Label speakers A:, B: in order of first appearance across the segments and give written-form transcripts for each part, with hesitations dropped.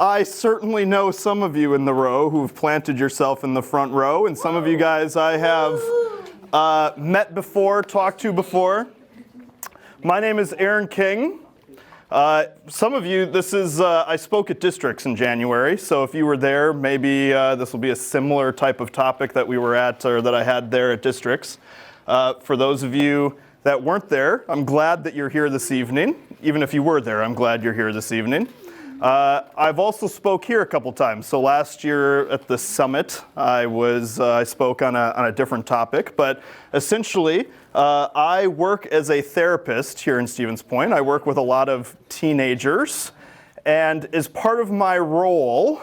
A: I certainly know some of you in the row who've planted yourself in the front row, and some of you guys I have met before, talked to before. My name is Aaron King. Some of you, I spoke at Districts in January, so if you were there, maybe this will be a similar type of topic that we were at, or that I had there at Districts. For those of you that weren't there, I'm glad that you're here this evening. Even if you were there, I'm glad you're here this evening. I've also spoke here a couple times. So last year at the summit, I spoke on a different topic, but essentially, I work as a therapist here in Stevens Point. I work with a lot of teenagers, and as part of my role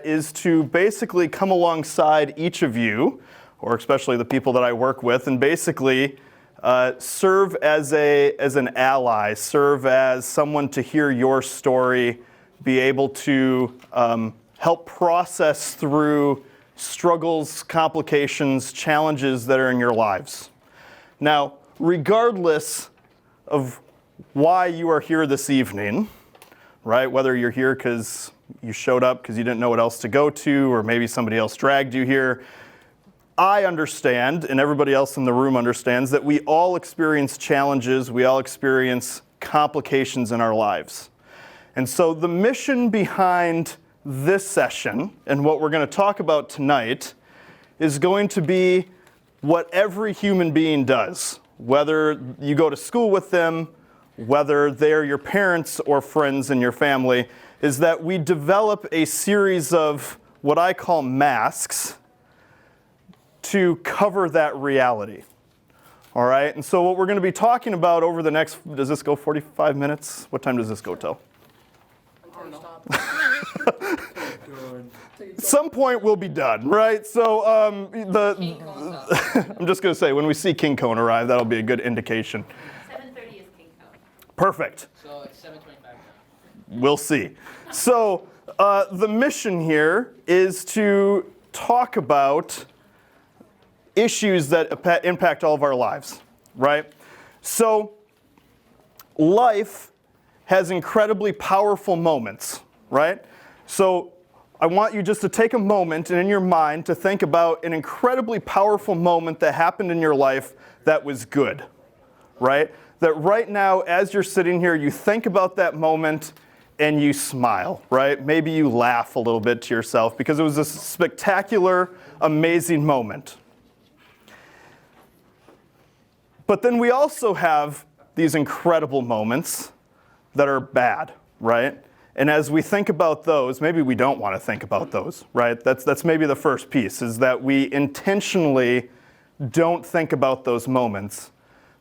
A: is to basically come alongside each of you, or especially the people that I work with, and basically serve as an ally, serve as someone to hear your story, be able to help process through struggles, complications, challenges that are in your lives. Now, regardless of why you are here this evening, right, whether you're here because you showed up because you didn't know what else to go to, or maybe somebody else dragged you here, I understand, and everybody else in the room understands, that we all experience challenges, we all experience complications in our lives. And so the mission behind this session, and what we're going to talk about tonight, is going to be what every human being does, whether you go to school with them, whether they're your parents or friends in your family, is that we develop a series of what I call masks to cover that reality. All right, and so what we're going to be talking about over the next, does this go 45 minutes? What time does this go till? Some point we'll be done, right? So I'm just going to say, when we see King Cone arrive, that'll be a good indication.
B: 7:30 is King Cone.
A: Perfect.
B: So it's 7:25 now.
A: We'll see. So the mission here is to talk about issues that impact all of our lives, right? So life has incredibly powerful moments, right? So I want you just to take a moment and in your mind to think about an incredibly powerful moment that happened in your life that was good, right? That right now, as you're sitting here, you think about that moment and you smile, right? Maybe you laugh a little bit to yourself because it was a spectacular, amazing moment. But then we also have these incredible moments that are bad, right? And as we think about those, maybe we don't want to think about those, right? That's maybe the first piece, is that we intentionally don't think about those moments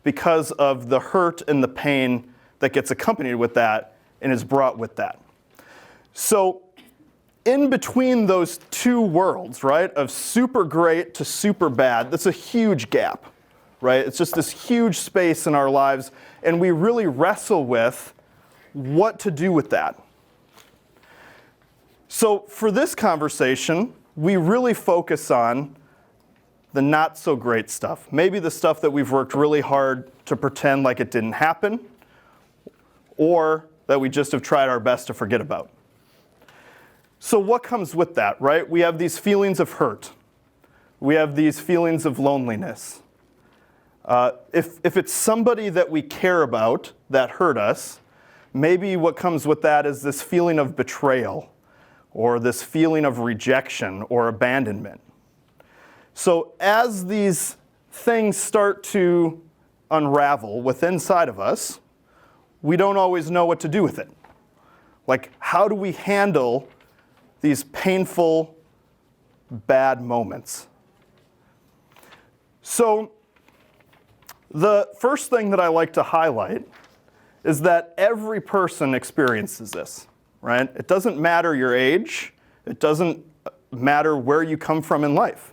A: because of the hurt and the pain that gets accompanied with that and is brought with that. So in between those two worlds, right, of super great to super bad, that's a huge gap, right? It's just this huge space in our lives, and we really wrestle with what to do with that. So for this conversation, we really focus on the not so great stuff. Maybe the stuff that we've worked really hard to pretend like it didn't happen, or that we just have tried our best to forget about. So what comes with that, right? We have these feelings of hurt. We have these feelings of loneliness. If it's somebody that we care about that hurt us, maybe what comes with that is this feeling of betrayal, or this feeling of rejection or abandonment. So as these things start to unravel within inside of us, we don't always know what to do with it. Like, how do we handle these painful, bad moments? So the first thing that I like to highlight is that every person experiences this, right? It doesn't matter your age. It doesn't matter where you come from in life.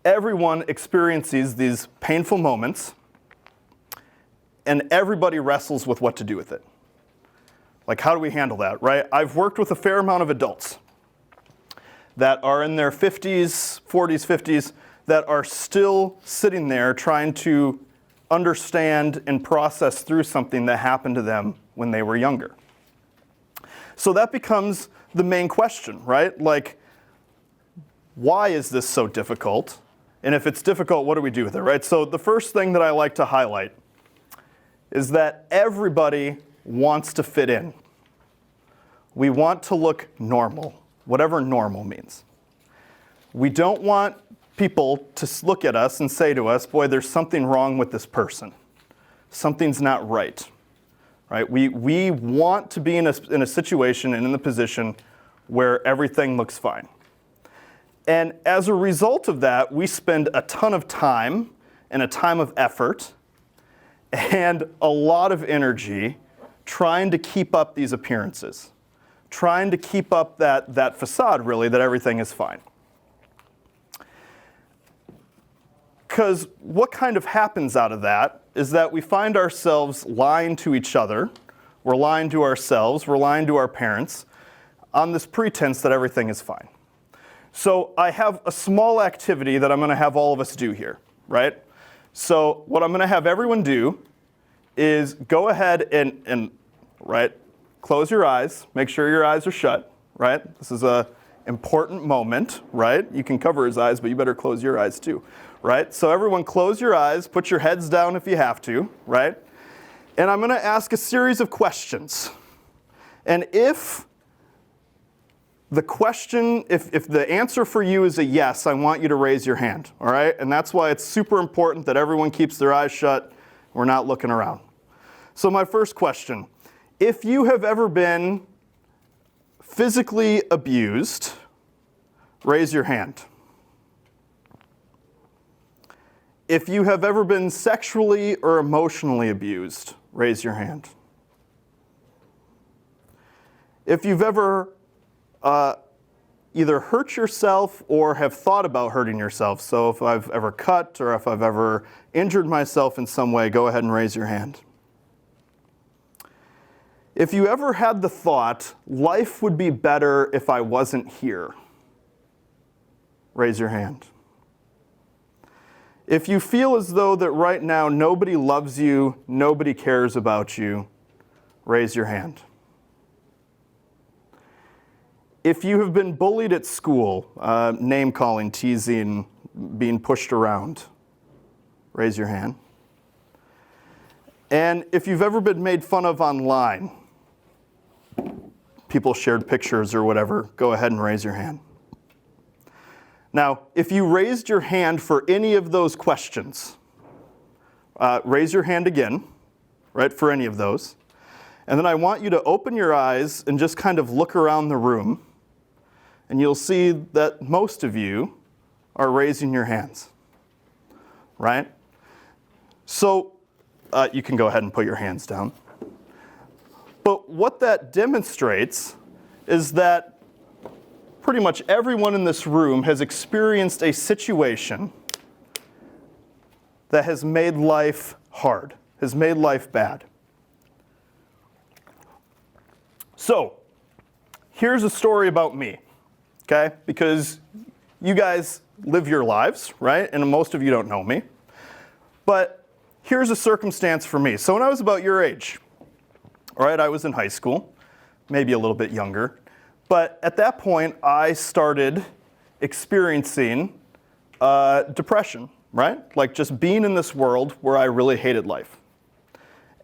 A: Everyone experiences these painful moments, and everybody wrestles with what to do with it. Like, how do we handle that, right? I've worked with a fair amount of adults that are in their 50s, 40s, 50s, that are still sitting there trying to understand and process through something that happened to them when they were younger. So that becomes the main question, right? Like, why is this so difficult? And if it's difficult, what do we do with it, right? So the first thing that I like to highlight is that everybody wants to fit in. We want to look normal, whatever normal means. We don't want people to look at us and say to us, boy, there's something wrong with this person. Something's not right. Right? We want to be in a situation and in the position where everything looks fine. And as a result of that, we spend a ton of time and a time of effort and a lot of energy trying to keep up these appearances, trying to keep up that facade, really, that everything is fine. Because what kind of happens out of that is that we find ourselves lying to each other, we're lying to ourselves, we're lying to our parents on this pretense that everything is fine. So I have a small activity that I'm going to have all of us do here, right? So what I'm going to have everyone do is go ahead and right, close your eyes, make sure your eyes are shut, right? This is an important moment, right? You can cover his eyes, but you better close your eyes too. Right? So everyone close your eyes, put your heads down if you have to, right? And I'm going to ask a series of questions. And if the answer for you is a yes, I want you to raise your hand, all right? And that's why it's super important that everyone keeps their eyes shut. We're not looking around. So my first question, if you have ever been physically abused, raise your hand. If you have ever been sexually or emotionally abused, raise your hand. If you've ever either hurt yourself or have thought about hurting yourself, so if I've ever cut or if I've ever injured myself in some way, go ahead and raise your hand. If you ever had the thought, life would be better if I wasn't here, raise your hand. If you feel as though that right now nobody loves you, nobody cares about you, raise your hand. If you have been bullied at school, name-calling, teasing, being pushed around, raise your hand. And if you've ever been made fun of online, people shared pictures or whatever, go ahead and raise your hand. Now, if you raised your hand for any of those questions, raise your hand again, right, for any of those. And then I want you to open your eyes and just kind of look around the room, and you'll see that most of you are raising your hands, right? So you can go ahead and put your hands down. But what that demonstrates is that pretty much everyone in this room has experienced a situation that has made life hard, has made life bad. So, here's a story about me, okay? Because you guys live your lives, right? And most of you don't know me. But here's a circumstance for me. So when I was about your age, all right, I was in high school, maybe a little bit younger. But at that point, I started experiencing depression, right? Like just being in this world where I really hated life.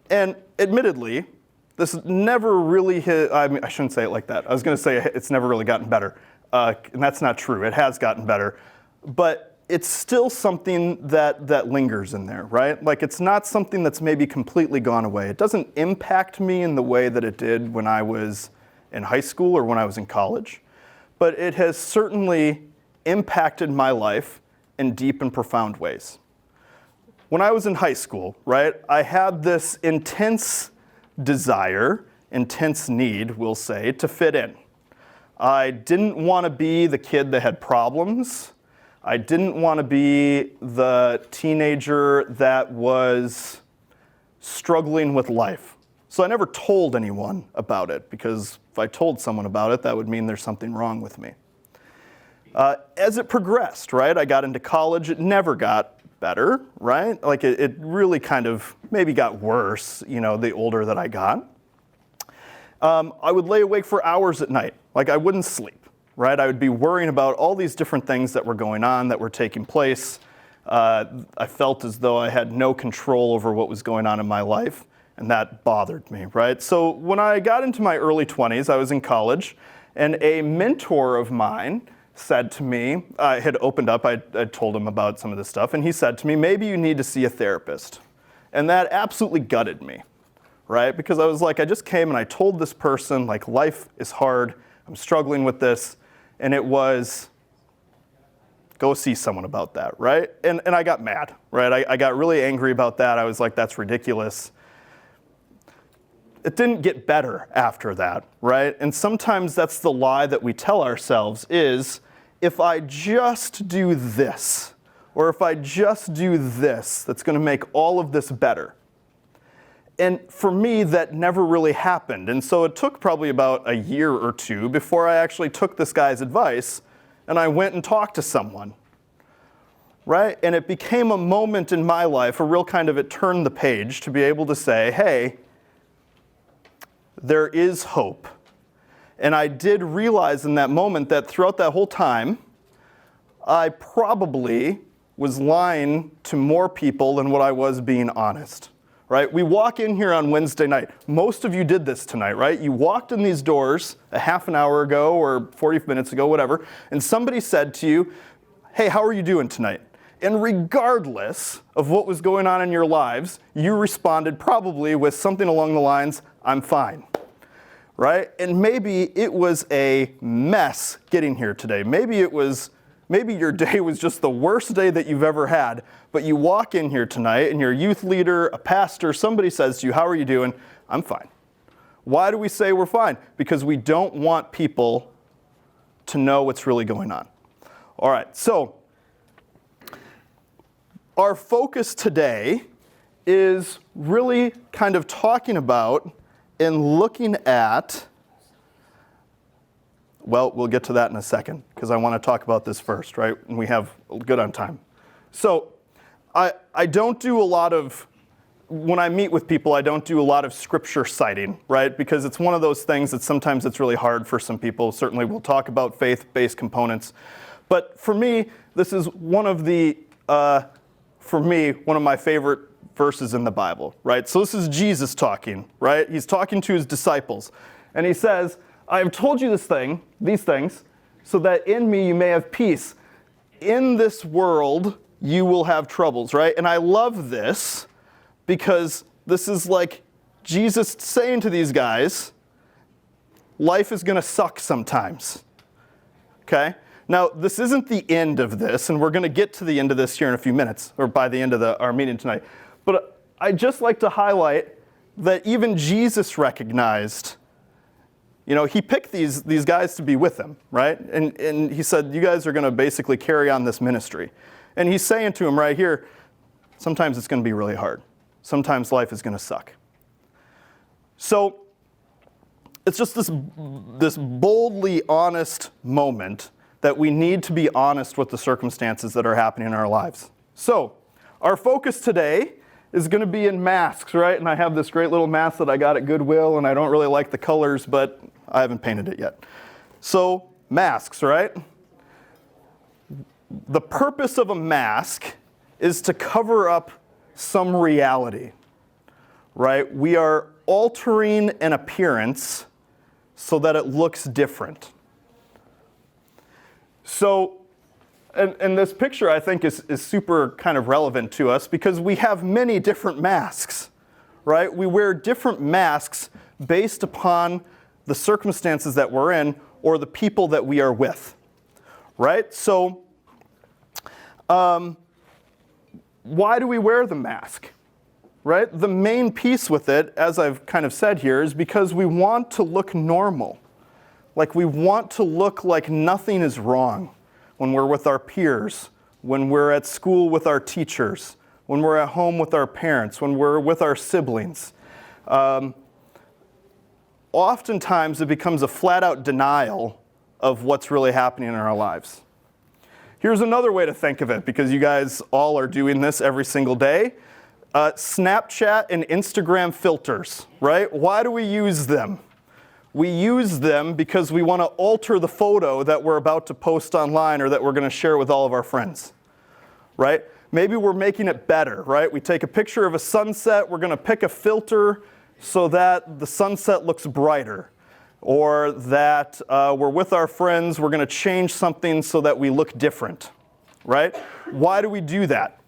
A: And admittedly, this never really hit, I shouldn't say it like that. I was going to say it's never really gotten better. And that's not true. It has gotten better. But it's still something that lingers in there, right? Like it's not something that's maybe completely gone away. It doesn't impact me in the way that it did when I was in high school or when I was in college, but it has certainly impacted my life in deep and profound ways. When I was in high school, right, I had this intense desire, intense need, we'll say, to fit in. I didn't want to be the kid that had problems. I didn't want to be the teenager that was struggling with life. So I never told anyone about it, because if I told someone about it, that would mean there's something wrong with me. As it progressed, right, I got into college, it never got better, right? Like it really kind of maybe got worse, the older that I got. I would lay awake for hours at night. Like I wouldn't sleep, right? I would be worrying about all these different things that were going on, that were taking place. I felt as though I had no control over what was going on in my life, and that bothered me, right? So when I got into my early 20s, I was in college, and a mentor of mine said to me, I had opened up, I told him about some of this stuff, and he said to me, maybe you need to see a therapist. And that absolutely gutted me, right? Because I was like, I just came and I told this person, like, life is hard, I'm struggling with this, and it was, go see someone about that, right? And I got mad, right? I got really angry about that. I was like, that's ridiculous. It didn't get better after that, right? And sometimes that's the lie that we tell ourselves is, if I just do this, or if I just do this, that's going to make all of this better. And for me, that never really happened. And so it took probably about a year or two before I actually took this guy's advice and I went and talked to someone, right? And it became a moment in my life, a real kind of, it turned the page to be able to say, hey, there is hope. And I did realize in that moment that throughout that whole time, I probably was lying to more people than what I was being honest, right? We walk in here on Wednesday night. Most of you did this tonight, right? You walked in these doors a half an hour ago or 40 minutes ago, whatever, and somebody said to you, hey, how are you doing tonight? And regardless of what was going on in your lives, you responded probably with something along the lines, I'm fine. Right? And maybe it was a mess getting here today. Maybe your day was just the worst day that you've ever had, but you walk in here tonight and your youth leader, a pastor, somebody says to you, how are you doing? I'm fine. Why do we say we're fine? Because we don't want people to know what's really going on. All right, so our focus today is really kind of talking about and looking at, well, we'll get to that in a second, because I want to talk about this first, right? And we have good on time. So I don't do a lot of, when I meet with people, I don't do a lot of scripture citing, right? Because it's one of those things that sometimes it's really hard for some people. Certainly we'll talk about faith-based components. But for me, this is one of the, one of my favorite verses in the Bible, right? So this is Jesus talking, right? He's talking to his disciples. And he says, I have told you these things, so that in me you may have peace. In this world you will have troubles, right? And I love this because this is like Jesus saying to these guys, life is going to suck sometimes, okay? Now, this isn't the end of this, and we're going to get to the end of this here in a few minutes, or by the end of our meeting tonight. But I'd just like to highlight that even Jesus recognized, he picked these guys to be with him, right? And he said, you guys are going to basically carry on this ministry. And he's saying to him right here, sometimes it's going to be really hard. Sometimes life is going to suck. So it's just this boldly honest moment that we need to be honest with the circumstances that are happening in our lives. So our focus today is going to be in masks, right? And I have this great little mask that I got at Goodwill, and I don't really like the colors, but I haven't painted it yet. So masks, right? The purpose of a mask is to cover up some reality, right? We are altering an appearance so that it looks different. So, and this picture I think is super kind of relevant to us because we have many different masks, right? We wear different masks based upon the circumstances that we're in or the people that we are with, right? So, why do we wear the mask, right? The main piece with it, as I've kind of said here, is because we want to look normal. Like we want to look like nothing is wrong when we're with our peers, when we're at school with our teachers, when we're at home with our parents, when we're with our siblings. Oftentimes it becomes a flat-out denial of what's really happening in our lives. Here's another way to think of it, because you guys all are doing this every single day. Snapchat and Instagram filters, right? Why do we use them? we use them because we want to alter the photo that we're about to post online or that we're going to share with all of our friends, right? Maybe we're making it better, right? We take a picture of a sunset, we're going to pick a filter so that the sunset looks brighter, or that we're with our friends, we're going to change something so that we look different, right? Why do we do that?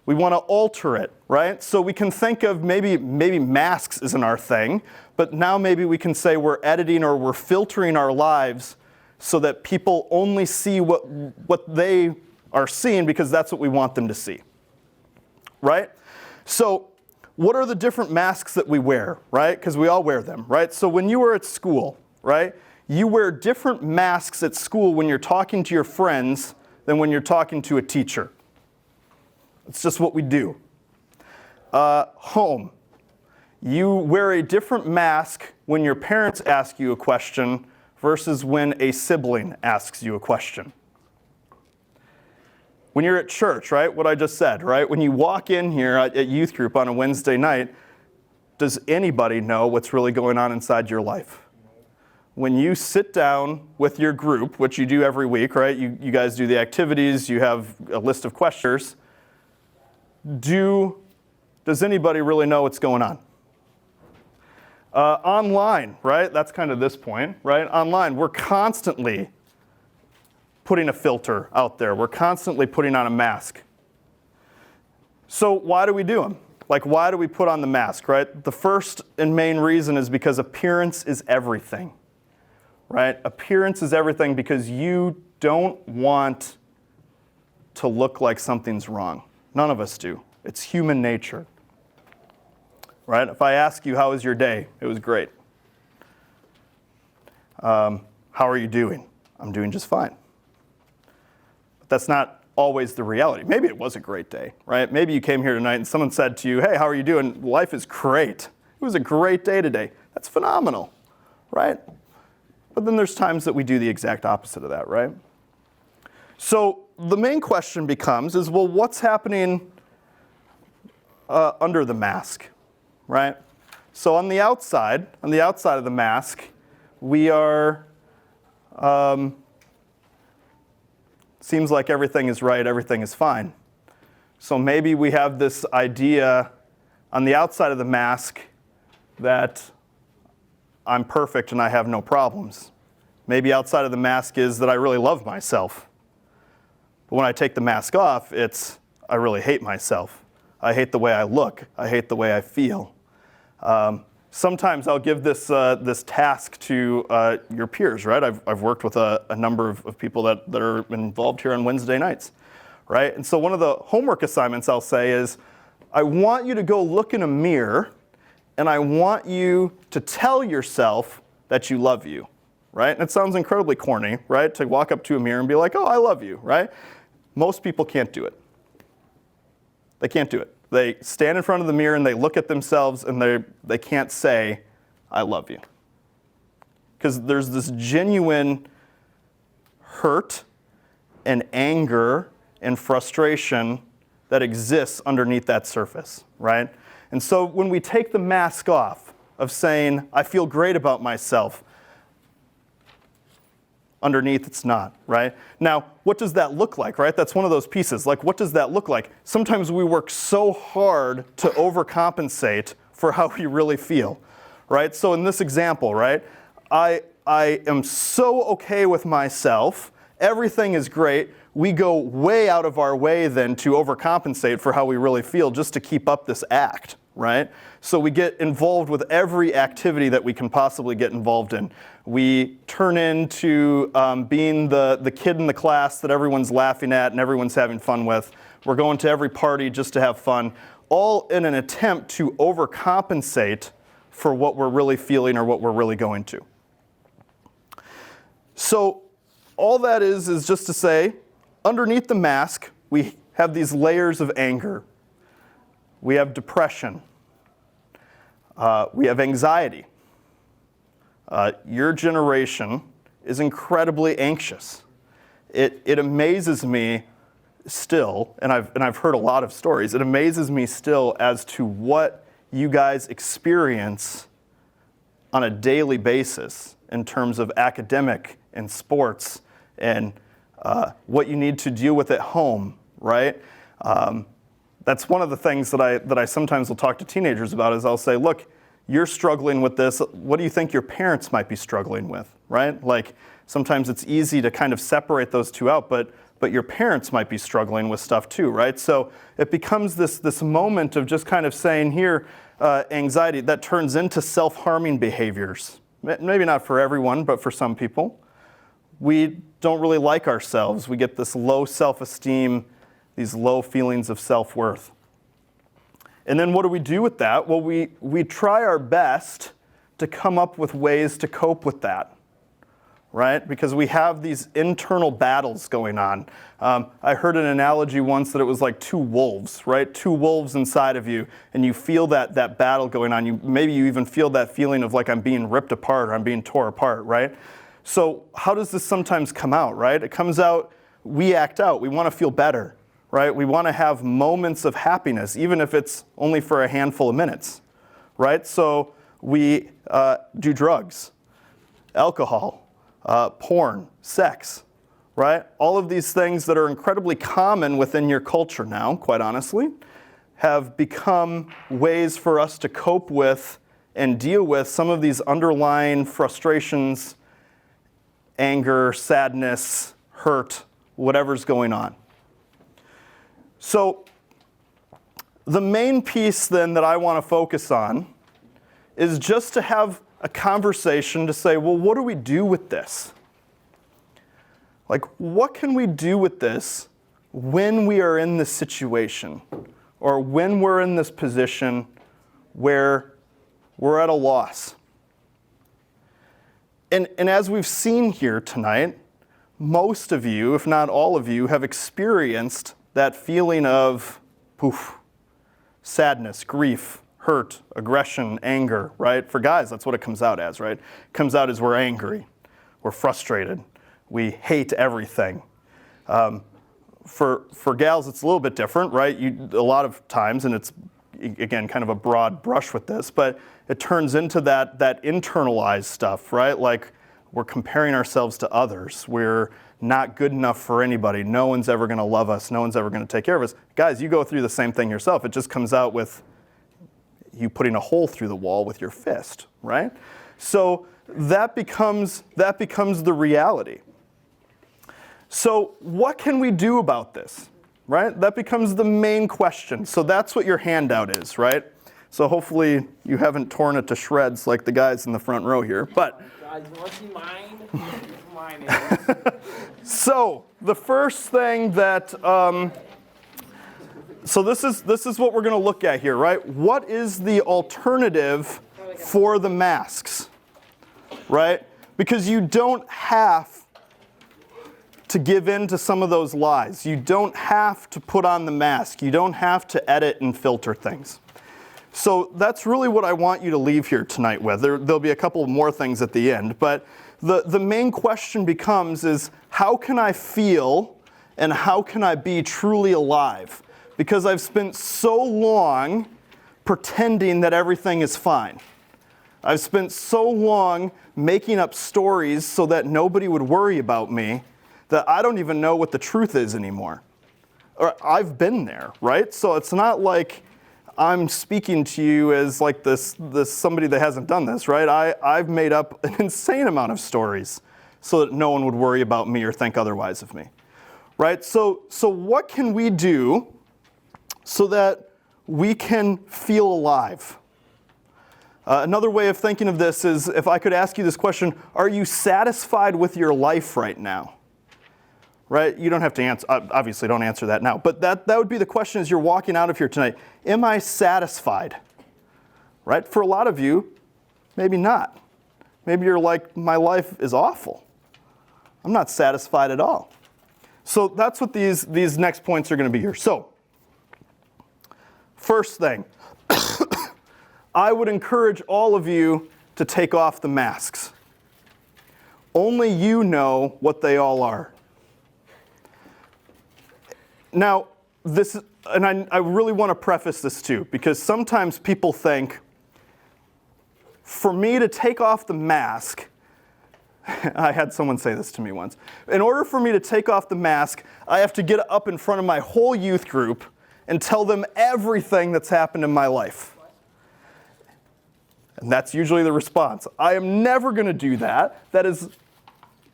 A: We want to alter it, right? So we can think of maybe masks isn't our thing, but now maybe we can say we're editing or we're filtering our lives so that people only see what they are seeing because that's what we want them to see, right? So what are the different masks that we wear, right? Because we all wear them, right? So when you are at school, right, you wear different masks at school when you're talking to your friends than when you're talking to a teacher. It's just what we do. Home. You wear a different mask when your parents ask you a question versus when a sibling asks you a question. When you're at church, right, what I just said, right? When you walk in here at youth group on a Wednesday night, does anybody know what's really going on inside your life? When you sit down with your group, which you do every week, right? You guys do the activities, you have a list of questions. Does anybody really know what's going on? Online, right? That's kind of this point, right? Online, we're constantly putting a filter out there. We're constantly putting on a mask. So why do we do them? Like, why do we put on the mask, right? The first and main reason is because appearance is everything, right? Appearance is everything because you don't want to look like something's wrong. None of us do. It's human nature, right? If I ask you, how was your day? It was great. How are you doing? I'm doing just fine. But that's not always the reality. Maybe it was a great day, right? Maybe you came here tonight and someone said to you, hey, how are you doing? Life is great. It was a great day today. That's phenomenal, right? But then there's times that we do the exact opposite of that, right? So the main question becomes is, well, what's happening under the mask, right? So on the outside of the mask, we are, seems like everything is right, everything is fine. So maybe we have this idea on the outside of the mask that I'm perfect and I have no problems. Maybe outside of the mask is that I really love myself. But when I take the mask off, it's I really hate myself. I hate the way I look. I hate the way I feel. Sometimes I'll give this task to your peers, right? I've worked with a number of people that are involved here on Wednesday nights, right? And so one of the homework assignments I'll say is, I want you to go look in a mirror and I want you to tell yourself that you love you, right? And it sounds incredibly corny, right? To walk up to a mirror and be like, oh, I love you, right? Most people can't do it. They can't do it. They stand in front of the mirror and they look at themselves and they can't say, I love you. Because there's this genuine hurt and anger and frustration that exists underneath that surface, right? And so when we take the mask off of saying, I feel great about myself, underneath it's not, right? Now, what does that look like, right? That's one of those pieces. Like, what does that look like? Sometimes we work so hard to overcompensate for how we really feel, right? So in this example, right, I am so okay with myself. Everything is great. We go way out of our way then to overcompensate for how we really feel just to keep up this act, right? So we get involved with every activity that we can possibly get involved in. We turn into being the kid in the class that everyone's laughing at and everyone's having fun with. We're going to every party just to have fun, all in an attempt to overcompensate for what we're really feeling or what we're really going to. So all that is just to say, underneath the mask, we have these layers of anger. We have depression. We have anxiety. Your generation is incredibly anxious. It amazes me still, and I've heard a lot of stories. It amazes me still as to what you guys experience on a daily basis in terms of academic and sports and what you need to deal with at home, right? That's one of the things that I sometimes will talk to teenagers about is I'll say, look, you're struggling with this. What do you think your parents might be struggling with, right? Like sometimes it's easy to kind of separate those two out, but your parents might be struggling with stuff too, right? So it becomes this moment of just kind of saying here, anxiety that turns into self-harming behaviors. Maybe not for everyone, but for some people. We don't really like ourselves. We get this low self-esteem, these low feelings of self-worth. And then what do we do with that? Well, we try our best to come up with ways to cope with that, right? Because we have these internal battles going on. I heard an analogy once that it was like two wolves, right? Two wolves inside of you, and you feel that battle going on. Maybe you even feel that feeling of like I'm being ripped apart or I'm being tore apart, right? So how does this sometimes come out, right? It comes out, we act out. We want to feel better, right? We want to have moments of happiness, even if it's only for a handful of minutes, right? So we do drugs, alcohol, porn, sex, right? All of these things that are incredibly common within your culture now, quite honestly, have become ways for us to cope with and deal with some of these underlying frustrations, anger, sadness, hurt, whatever's going on. So the main piece then that I want to focus on is just to have a conversation to say, well, what do we do with this? Like, what can we do with this when we are in this situation or when we're in this position where we're at a loss? And as we've seen here tonight, most of you, if not all of you, have experienced that feeling of sadness, grief, hurt, aggression, anger, right? For guys, that's what it comes out as, right? It comes out as we're angry, we're frustrated, we hate everything. For gals, it's a little bit different, right? A lot of times, and it's, again, kind of a broad brush with this, but it turns into that internalized stuff, right? Like we're comparing ourselves to others. We're not good enough for anybody. No one's ever going to love us. No one's ever going to take care of us. Guys, you go through the same thing yourself. It just comes out with you putting a hole through the wall with your fist, right? So that becomes the reality. So what can we do about this, right? That becomes the main question. So that's what your handout is, right? So hopefully you haven't torn it to shreds like the guys in the front row here. But
C: Guys, you want to see mine? Mine is.
A: so the first thing that so this is what we're going to look at here, right? What is the alternative for the masks, right? Because you don't have to give in to some of those lies. You don't have to put on the mask. You don't have to edit and filter things. So that's really what I want you to leave here tonight with. There'll be a couple more things at the end, but the main question becomes is how can I feel and how can I be truly alive? Because I've spent so long pretending that everything is fine. I've spent so long making up stories so that nobody would worry about me that I don't even know what the truth is anymore. Or I've been there, right? So it's not like I'm speaking to you as like this somebody that hasn't done this, right? I've made up an insane amount of stories so that no one would worry about me or think otherwise of me, right? So what can we do so that we can feel alive? Another way of thinking of this is if I could ask you this question, are you satisfied with your life right now? Right? You don't have to answer, obviously don't answer that now, but that would be the question as you're walking out of here tonight. Am I satisfied? Right? For a lot of you, maybe not. Maybe you're like, my life is awful. I'm not satisfied at all. So that's what these next points are going to be here. So, first thing, I would encourage all of you to take off the masks. Only you know what they all are. Now, I really want to preface this too, because sometimes people think for me to take off the mask, I had someone say this to me once. In order for me to take off the mask, I have to get up in front of my whole youth group and tell them everything that's happened in my life. And that's usually the response. I am never going to do that. That is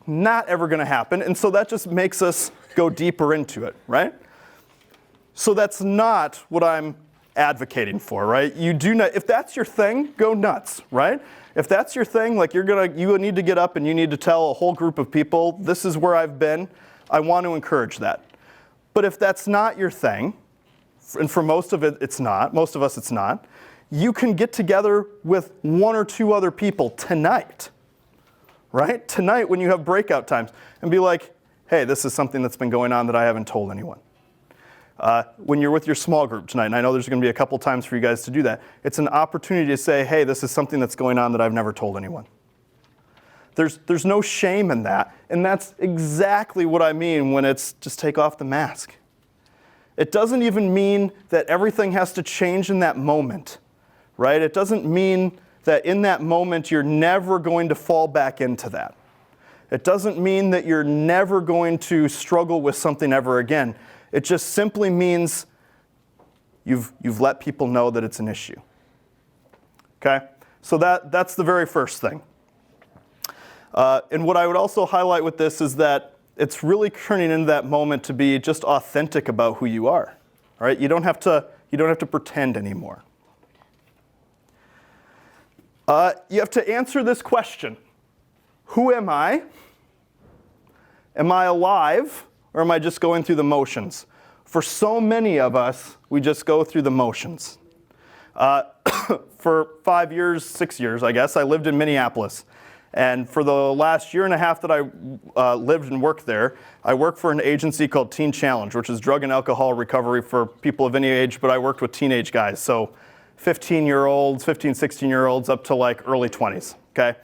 A: not ever going to happen. And so that just makes us go deeper into it, right? So that's not what I'm advocating for, right? You do not, if that's your thing, go nuts, right? If that's your thing, like you need to get up and you need to tell a whole group of people, this is where I've been, I want to encourage that. But if that's not your thing, and for most of us it's not, you can get together with one or two other people tonight, right? Tonight when you have breakout times and be like, hey, this is something that's been going on that I haven't told anyone. When you're with your small group tonight, and I know there's going to be a couple times for you guys to do that, it's an opportunity to say, hey, this is something that's going on that I've never told anyone. There's no shame in that, and that's exactly what I mean when it's just take off the mask. It doesn't even mean that everything has to change in that moment, right? It doesn't mean that in that moment you're never going to fall back into that. It doesn't mean that you're never going to struggle with something ever again. It just simply means you've let people know that it's an issue. Okay? So that's the very first thing. And what I would also highlight with this is that it's really turning into that moment to be just authentic about who you are. All right? You don't have to pretend anymore. You have to answer this question. Who am I? Am I alive? Or am I just going through the motions? For so many of us, we just go through the motions. For 5 years, 6 years, I guess, I lived in Minneapolis. And for the last year and a half that I lived and worked there, I worked for an agency called Teen Challenge, which is drug and alcohol recovery for people of any age, but I worked with teenage guys. So 15-year-olds, 15, 16-year-olds up to like early 20s, okay?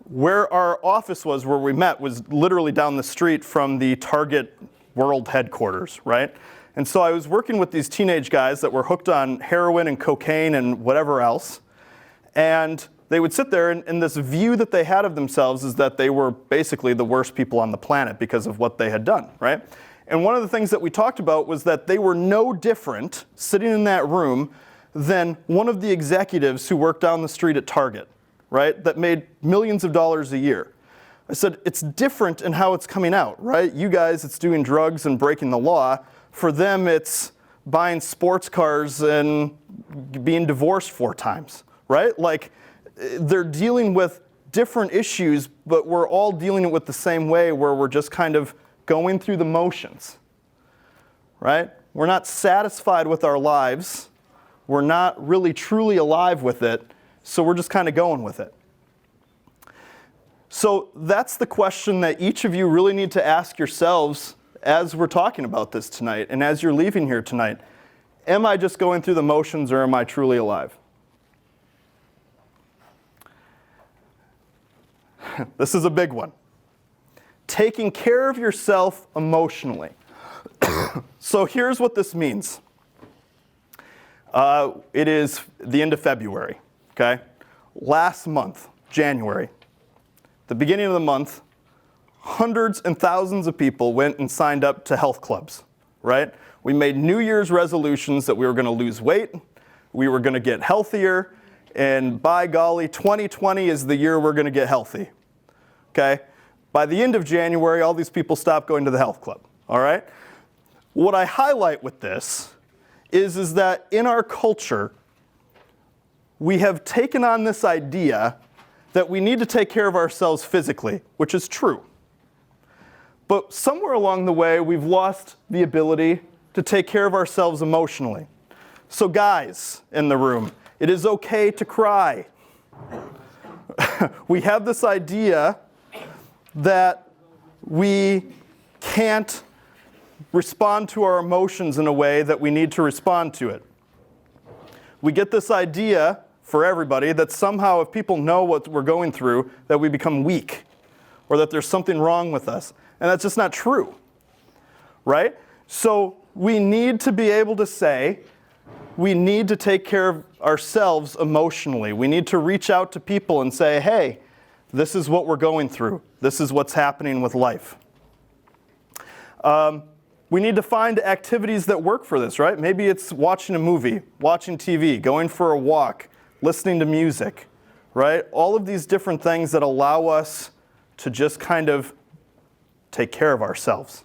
A: Where our office was, where we met, was literally down the street from the Target World headquarters, right? And so I was working with these teenage guys that were hooked on heroin and cocaine and whatever else. And they would sit there, and this view that they had of themselves is that they were basically the worst people on the planet because of what they had done, right? And one of the things that we talked about was that they were no different, sitting in that room, than one of the executives who worked down the street at Target, right, that made millions of dollars a year. I said, it's different in how it's coming out, right? You guys, it's doing drugs and breaking the law. For them, it's buying sports cars and being divorced 4 times, right? Like, they're dealing with different issues, but we're all dealing with the same way, where we're just kind of going through the motions, right? We're not satisfied with our lives. We're not really truly alive with it, so we're just kind of going with it. So that's the question that each of you really need to ask yourselves as we're talking about this tonight and as you're leaving here tonight. Am I just going through the motions, or am I truly alive? This is a big one. Taking care of yourself emotionally. So here's what this means. It is the end of February, okay? Last month, January, the beginning of the month, hundreds and thousands of people went and signed up to health clubs, right? We made New Year's resolutions that we were going to lose weight, we were going to get healthier, and by golly, 2020 is the year we're going to get healthy, okay? By the end of January, all these people stopped going to the health club, all right? What I highlight with this is that in our culture, we have taken on this idea that we need to take care of ourselves physically, which is true. But somewhere along the way, we've lost the ability to take care of ourselves emotionally. So guys in the room, it is okay to cry. We have this idea that we can't respond to our emotions in a way that we need to respond to it. We get this idea for everybody that somehow if people know what we're going through, that we become weak or that there's something wrong with us. And that's just not true, right? So we need to be able to say, we need to take care of ourselves emotionally. We need to reach out to people and say, hey, this is what we're going through. This is what's happening with life. We need to find activities that work for this, right? Maybe it's watching a movie, watching TV, going for a walk, listening to music, right? All of these different things that allow us to just kind of take care of ourselves.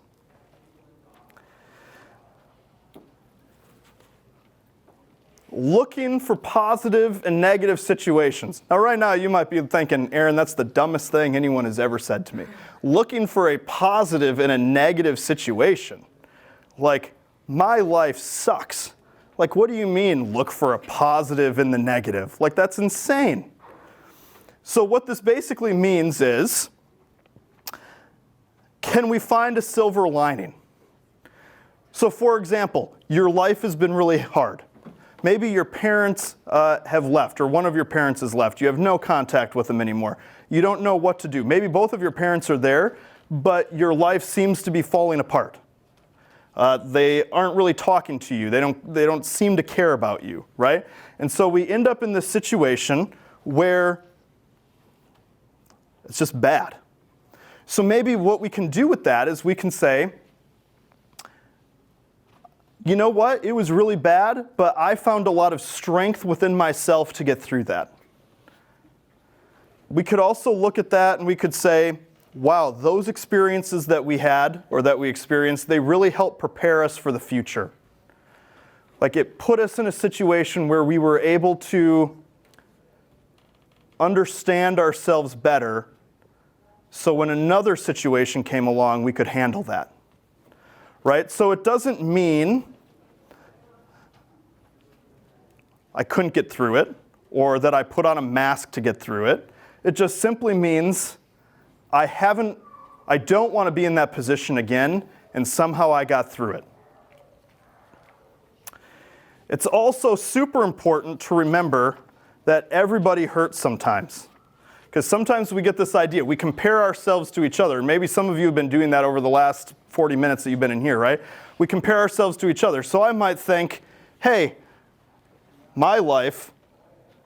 A: Looking for positive and negative situations. Now, right now, you might be thinking, Aaron, that's the dumbest thing anyone has ever said to me. Looking for a positive in a negative situation. Like, my life sucks. Like, what do you mean, look for a positive in the negative? Like, that's insane. So what this basically means is, can we find a silver lining? So, for example, your life has been really hard. Maybe your parents have left, or one of your parents has left. You have no contact with them anymore. You don't know what to do. Maybe both of your parents are there, but your life seems to be falling apart. They aren't really talking to you. They don't seem to care about you, right? And so we end up in this situation where it's just bad. So maybe what we can do with that is we can say, you know what? It was really bad, but I found a lot of strength within myself to get through that. We could also look at that and we could say, wow, those experiences that we had or that we experienced, they really helped prepare us for the future. Like it put us in a situation where we were able to understand ourselves better, so when another situation came along, we could handle that. Right? So it doesn't mean I couldn't get through it, or that I put on a mask to get through it. It just simply means I don't want to be in that position again, and somehow I got through it. It's also super important to remember that everybody hurts sometimes. Because sometimes we get this idea, we compare ourselves to each other. Maybe some of you have been doing that over the last 40 minutes that you've been in here, right? We compare ourselves to each other. So I might think, hey, my life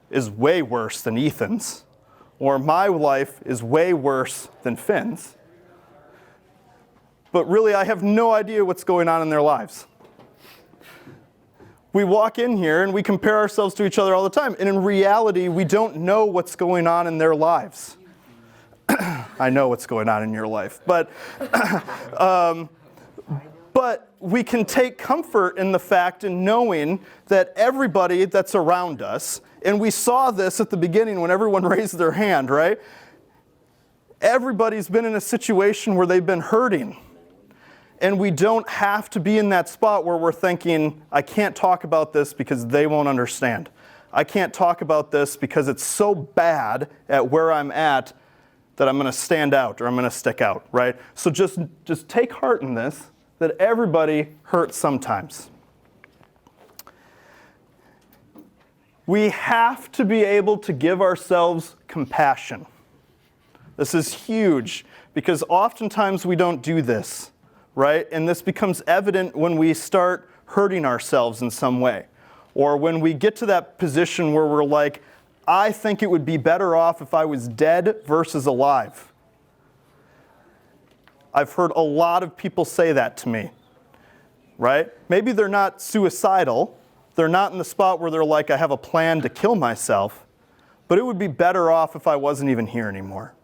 A: is way worse than Ethan's, or my life is way worse than Finn's. But really, I have no idea what's going on in their lives. We walk in here and we compare ourselves to each other all the time. And in reality, we don't know what's going on in their lives. I know what's going on in your life. But we can take comfort in the fact in knowing that everybody that's around us, and we saw this at the beginning when everyone raised their hand, right? Everybody's been in a situation where they've been hurting. And we don't have to be in that spot where we're thinking, I can't talk about this because they won't understand. I can't talk about this because it's so bad at where I'm at that I'm going to stand out or I'm going to stick out, right? So just take heart in this, that everybody hurts sometimes. We have to be able to give ourselves compassion. This is huge because oftentimes we don't do this. Right? And this becomes evident when we start hurting ourselves in some way. Or when we get to that position where we're like, I think it would be better off if I was dead versus alive. I've heard a lot of people say that to me. Right? Maybe they're not suicidal. They're not in the spot where they're like, I have a plan to kill myself. But it would be better off if I wasn't even here anymore.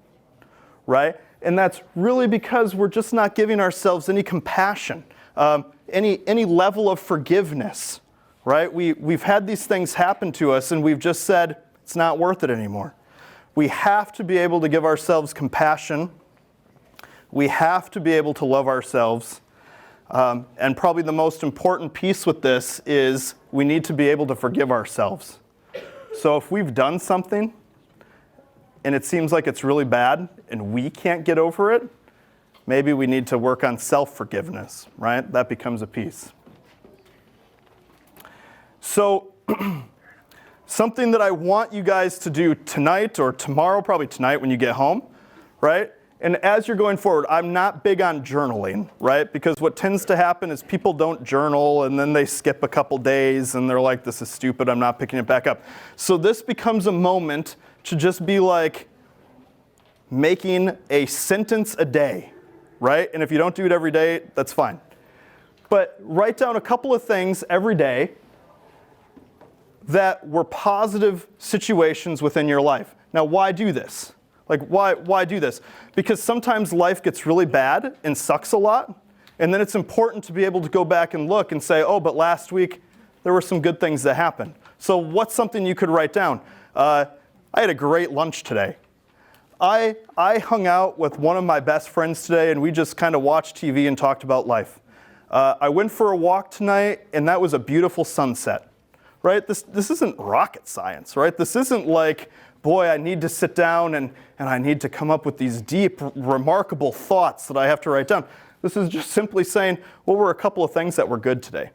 A: Right? And that's really because we're just not giving ourselves any compassion, any level of forgiveness, right? We've had these things happen to us and we've just said, it's not worth it anymore. We have to be able to give ourselves compassion. We have to be able to love ourselves. And probably the most important piece with this is we need to be able to forgive ourselves. So if we've done something, and it seems like it's really bad, and we can't get over it, maybe we need to work on self-forgiveness, right? That becomes a piece. So, something that I want you guys to do tonight, or tomorrow, probably tonight when you get home, right, And as you're going forward, I'm not big on journaling, right? Because what tends to happen is people don't journal and then they skip a couple days and they're like, this is stupid, I'm not picking it back up. So this becomes a moment to just be like making a sentence a day, right? And if you don't do it every day, that's fine. But write down a couple of things every day that were positive situations within your life. Now, why do this? Like, why do this? Because sometimes life gets really bad and sucks a lot, and then it's important to be able to go back and look and say, oh, but last week there were some good things that happened. So what's something you could write down? I had a great lunch today. I hung out with one of my best friends today, and we just kind of watched TV and talked about life. I went for a walk tonight, and that was a beautiful sunset, right? This isn't rocket science, right? This isn't like, boy, I need to sit down and I need to come up with these deep, remarkable thoughts that I have to write down. This is just simply saying, what were a couple of things that were good today?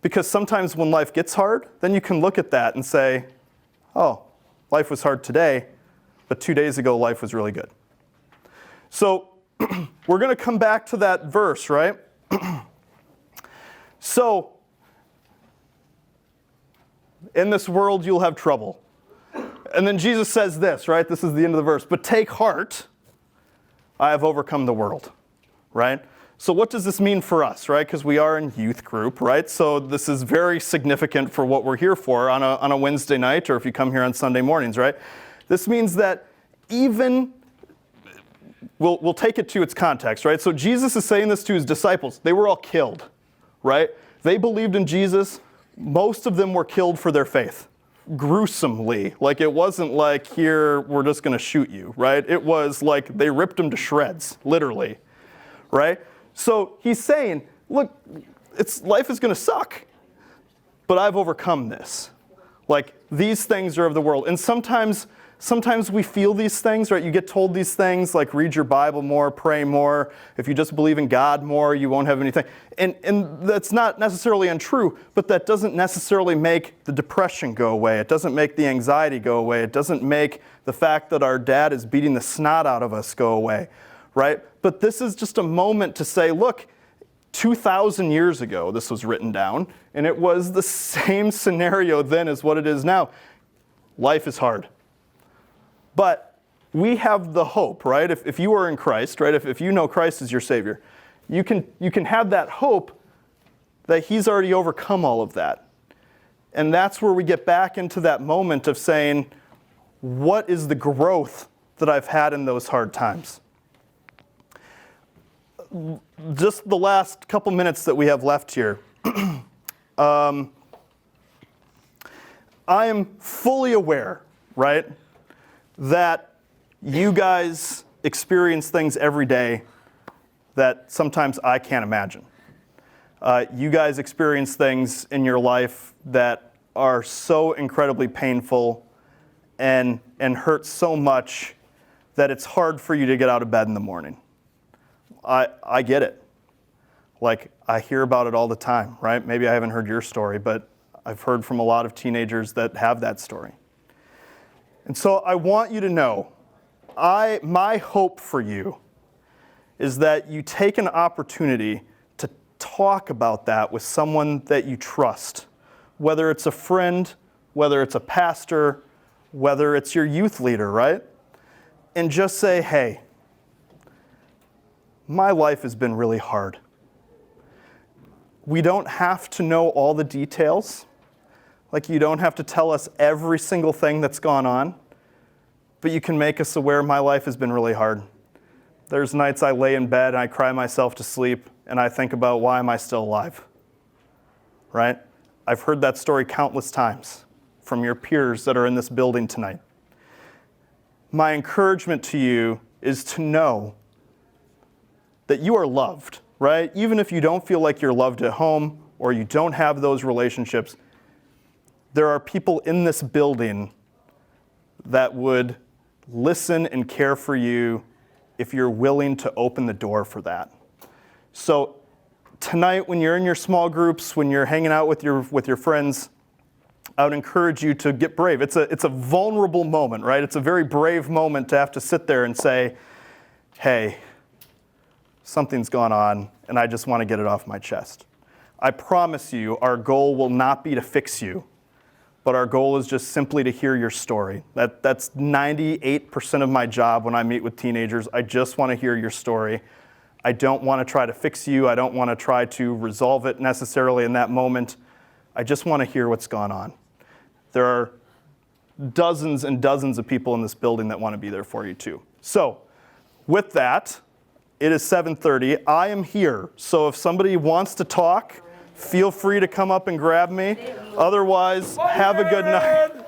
A: Because sometimes when life gets hard, then you can look at that and say, oh, life was hard today, but 2 days ago life was really good. So we're going to come back to that verse, right? So, in this world you'll have trouble. And then Jesus says this, right? This is the end of the verse. But take heart, I have overcome the world, right? So what does this mean for us, right? Because we are in youth group, right? So this is very significant for what we're here for on a Wednesday night, or if you come here on Sunday mornings, right? This means that even, we'll take it to its context, right? So Jesus is saying this to his disciples. They were all killed, right? They believed in Jesus. Most of them were killed for their faith. Gruesomely. Like, it wasn't like, here, we're just going to shoot you, right? It was like they ripped him to shreds, literally, right? So he's saying, look, life is going to suck, but I've overcome this. Like, these things are of the world. And sometimes we feel these things, right? You get told these things, like read your Bible more, pray more. If you just believe in God more, you won't have anything. And that's not necessarily untrue, but that doesn't necessarily make the depression go away. It doesn't make the anxiety go away. It doesn't make the fact that our dad is beating the snot out of us go away, right? But this is just a moment to say, look, 2,000 years ago, this was written down, and it was the same scenario then as what it is now. Life is hard. But we have the hope, right? If you are in Christ, right? If you know Christ as your Savior, you can have that hope that he's already overcome all of that. And that's where we get back into that moment of saying, what is the growth that I've had in those hard times? Just the last couple minutes that we have left here. I am fully aware, right, that you guys experience things every day that sometimes I can't imagine. You guys experience things in your life that are so incredibly painful and hurt so much that it's hard for you to get out of bed in the morning. I get it. Like, I hear about it all the time, right? Maybe I haven't heard your story, but I've heard from a lot of teenagers that have that story. And so I want you to know, my hope for you is that you take an opportunity to talk about that with someone that you trust, whether it's a friend, whether it's a pastor, whether it's your youth leader, right? And just say, hey, my life has been really hard. We don't have to know all the details. Like, you don't have to tell us every single thing that's gone on, but you can make us aware my life has been really hard. There's nights I lay in bed and I cry myself to sleep and I think about, why am I still alive? Right? I've heard that story countless times from your peers that are in this building tonight. My encouragement to you is to know that you are loved, right? Even if you don't feel like you're loved at home or you don't have those relationships, there are people in this building that would listen and care for you if you're willing to open the door for that. So tonight, when you're in your small groups, when you're hanging out with your friends, I would encourage you to get brave. It's a vulnerable moment, right? It's a very brave moment to have to sit there and say, hey, something's gone on, and I just want to get it off my chest. I promise you, our goal will not be to fix you, but our goal is just simply to hear your story. That's 98% of my job when I meet with teenagers. I just want to hear your story. I don't want to try to fix you. I don't want to try to resolve it necessarily in that moment. I just want to hear what's gone on. There are dozens and dozens of people in this building that want to be there for you too. So with that, it is 7:30. I am here. So if somebody wants to talk, feel free to come up and grab me. Otherwise, have a good night.